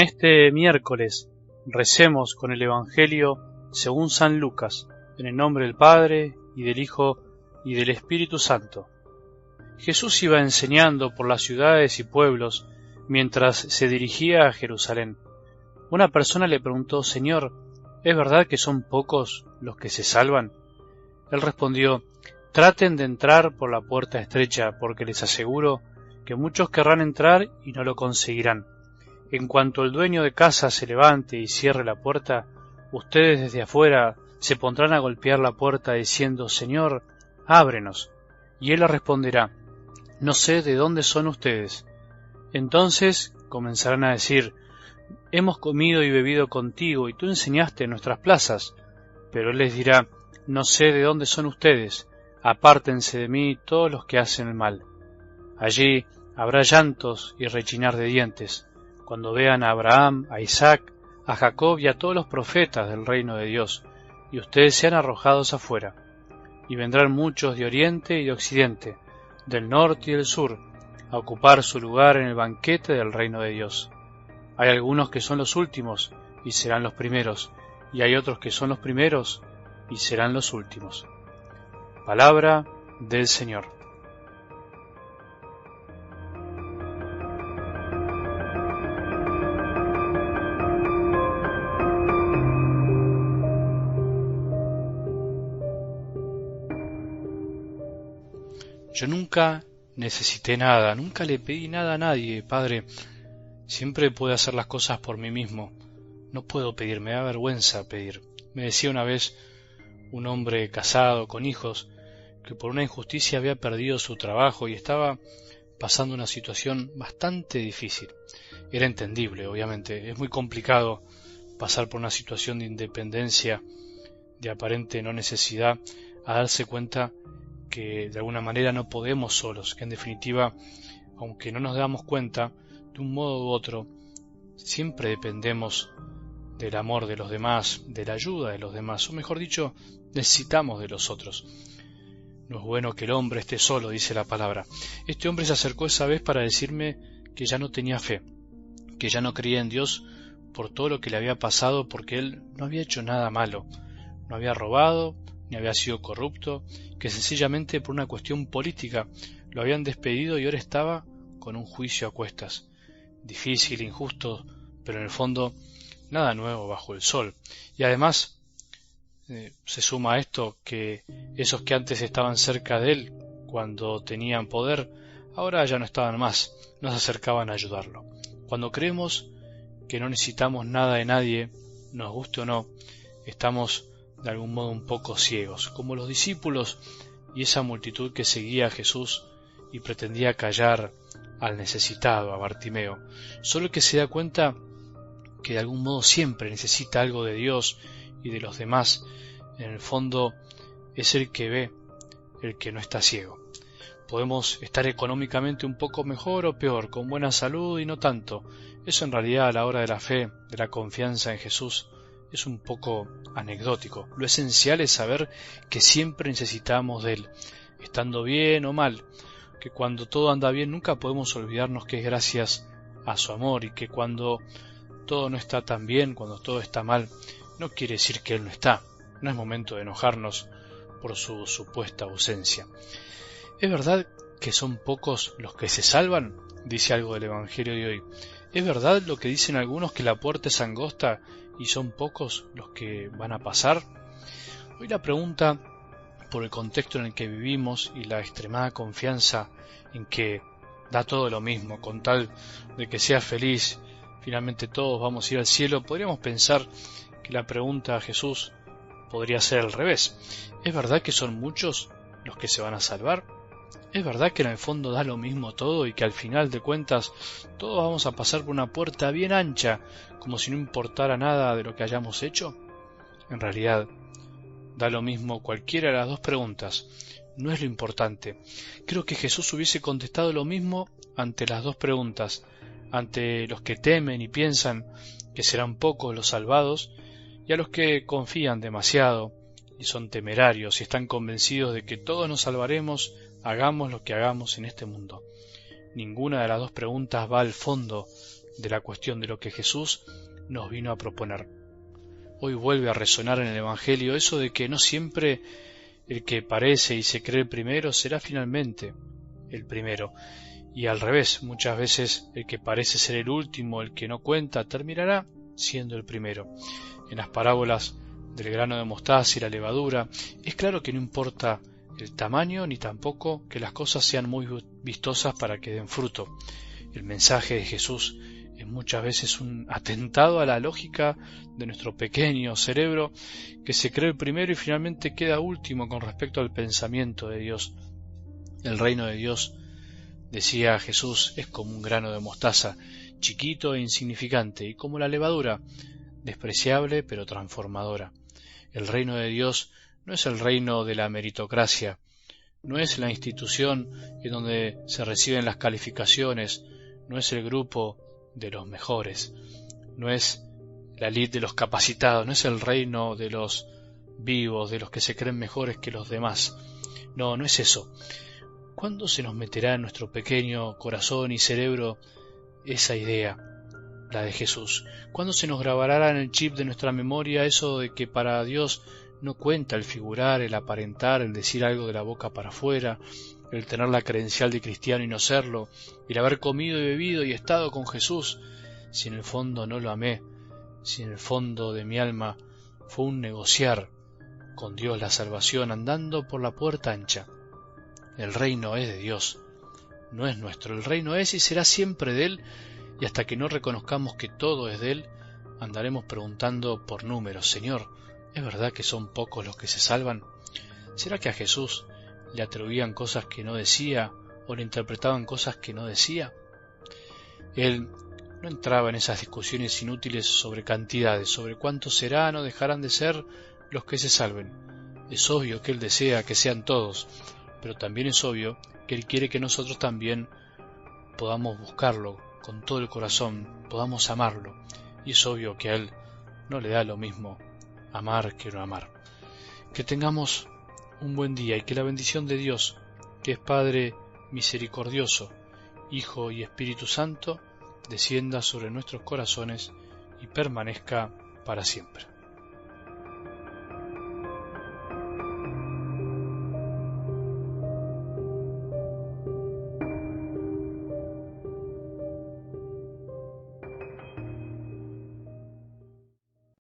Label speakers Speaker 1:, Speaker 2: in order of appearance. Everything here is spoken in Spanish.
Speaker 1: En este miércoles recemos con el Evangelio según San Lucas, en el nombre del Padre, y del Hijo, y del Espíritu Santo. Jesús iba enseñando por las ciudades y pueblos mientras se dirigía a Jerusalén. Una persona le preguntó: Señor, ¿es verdad que son pocos los que se salvan? Él respondió: traten de entrar por la puerta estrecha, porque les aseguro que muchos querrán entrar y no lo conseguirán. En cuanto el dueño de casa se levante y cierre la puerta, ustedes desde afuera se pondrán a golpear la puerta diciendo: Señor, ábrenos. Y él les responderá: no sé de dónde son ustedes. Entonces comenzarán a decir: hemos comido y bebido contigo, y tú enseñaste en nuestras plazas. Pero él les dirá: no sé de dónde son ustedes, apártense de mí todos los que hacen el mal. Allí habrá llantos y rechinar de dientes, cuando vean a Abraham, a Isaac, a Jacob y a todos los profetas del reino de Dios, y ustedes sean arrojados afuera. Y vendrán muchos de oriente y de occidente, del norte y del sur, a ocupar su lugar en el banquete del reino de Dios. Hay algunos que son los últimos, y serán los primeros, y hay otros que son los primeros, y serán los últimos. Palabra del Señor.
Speaker 2: Yo nunca necesité nada, nunca le pedí nada a nadie, Padre. Siempre pude hacer las cosas por mí mismo. No puedo pedir, me da vergüenza pedir. Me decía una vez un hombre casado, con hijos, que por una injusticia había perdido su trabajo y estaba pasando una situación bastante difícil. Era entendible, obviamente. Es muy complicado pasar por una situación de independencia, de aparente no necesidad, a darse cuenta que de alguna manera no podemos solos, que en definitiva, aunque no nos damos cuenta, de un modo u otro, siempre dependemos del amor de los demás, de la ayuda de los demás, o mejor dicho, necesitamos de los otros. No es bueno que el hombre esté solo, dice la palabra. Este hombre se acercó esa vez para decirme que ya no tenía fe, que ya no creía en Dios por todo lo que le había pasado, porque él no había hecho nada malo, no había robado, ni había sido corrupto, que sencillamente por una cuestión política lo habían despedido y ahora estaba con un juicio a cuestas. Difícil, injusto, pero en el fondo nada nuevo bajo el sol. Y además se suma a esto que esos que antes estaban cerca de él, cuando tenían poder, ahora ya no estaban más, no se acercaban a ayudarlo. Cuando creemos que no necesitamos nada de nadie, nos guste o no, estamos de algún modo un poco ciegos, como los discípulos y esa multitud que seguía a Jesús y pretendía callar al necesitado, a Bartimeo. Solo el que se da cuenta que de algún modo siempre necesita algo de Dios y de los demás, en el fondo es el que ve, el que no está ciego. Podemos estar económicamente un poco mejor o peor, con buena salud y no tanto. Eso en realidad a la hora de la fe, de la confianza en Jesús, es un poco anecdótico. Lo esencial es saber que siempre necesitamos de Él, estando bien o mal, que cuando todo anda bien nunca podemos olvidarnos que es gracias a su amor, y que cuando todo no está tan bien, cuando todo está mal, no quiere decir que Él no está. No es momento de enojarnos por su supuesta ausencia. ¿Es verdad que son pocos los que se salvan? Dice algo del Evangelio de hoy. ¿Es verdad lo que dicen algunos, que la puerta es angosta y son pocos los que van a pasar? Hoy la pregunta, por el contexto en el que vivimos y la extremada confianza en que da todo lo mismo, con tal de que seas feliz, finalmente todos vamos a ir al cielo, podríamos pensar que la pregunta a Jesús podría ser al revés. ¿Es verdad que son muchos los que se van a salvar? ¿Es verdad que en el fondo da lo mismo todo y que al final de cuentas todos vamos a pasar por una puerta bien ancha, como si no importara nada de lo que hayamos hecho? En realidad, da lo mismo cualquiera de las dos preguntas. No es lo importante. Creo que Jesús hubiese contestado lo mismo ante las dos preguntas, ante los que temen y piensan que serán pocos los salvados, y a los que confían demasiado y son temerarios y están convencidos de que todos nos salvaremos, hagamos lo que hagamos en este mundo. Ninguna de las dos preguntas va al fondo de la cuestión de lo que Jesús nos vino a proponer. Hoy vuelve a resonar en el Evangelio eso de que no siempre el que parece y se cree el primero será finalmente el primero, y al revés, muchas veces el que parece ser el último, el que no cuenta, terminará siendo el primero. En las parábolas del grano de mostaza y la levadura, es claro que no importa el tamaño ni tampoco que las cosas sean muy vistosas para que den fruto. El mensaje de Jesús es muchas veces un atentado a la lógica de nuestro pequeño cerebro que se cree el primero y finalmente queda último con respecto al pensamiento de Dios. El reino de Dios, decía Jesús, es como un grano de mostaza, chiquito e insignificante, y como la levadura, despreciable pero transformadora. El reino de Dios no es el reino de la meritocracia, no es la institución en donde se reciben las calificaciones, no es el grupo de los mejores, no es la elite de los capacitados, no es el reino de los vivos, de los que se creen mejores que los demás. No, no es eso. ¿Cuándo se nos meterá en nuestro pequeño corazón y cerebro esa idea, la de Jesús? ¿Cuándo se nos grabará en el chip de nuestra memoria eso de que para Dios no cuenta el figurar, el aparentar, el decir algo de la boca para afuera, el tener la credencial de cristiano y no serlo, el haber comido y bebido y estado con Jesús, si en el fondo no lo amé, si en el fondo de mi alma fue un negociar con Dios la salvación andando por la puerta ancha? El reino es de Dios, no es nuestro. El reino es y será siempre de Él, y hasta que no reconozcamos que todo es de Él, andaremos preguntando por números. Señor, ¿es verdad que son pocos los que se salvan? ¿Será que a Jesús le atribuían cosas que no decía o le interpretaban cosas que no decía? Él no entraba en esas discusiones inútiles sobre cantidades, sobre cuántos serán o dejarán de ser los que se salven. Es obvio que Él desea que sean todos, pero también es obvio que Él quiere que nosotros también podamos buscarlo con todo el corazón, podamos amarlo, y es obvio que a Él no le da lo mismo amar que no amar. Que tengamos un buen día y que la bendición de Dios, que es Padre misericordioso, Hijo y Espíritu Santo, descienda sobre nuestros corazones y permanezca para siempre.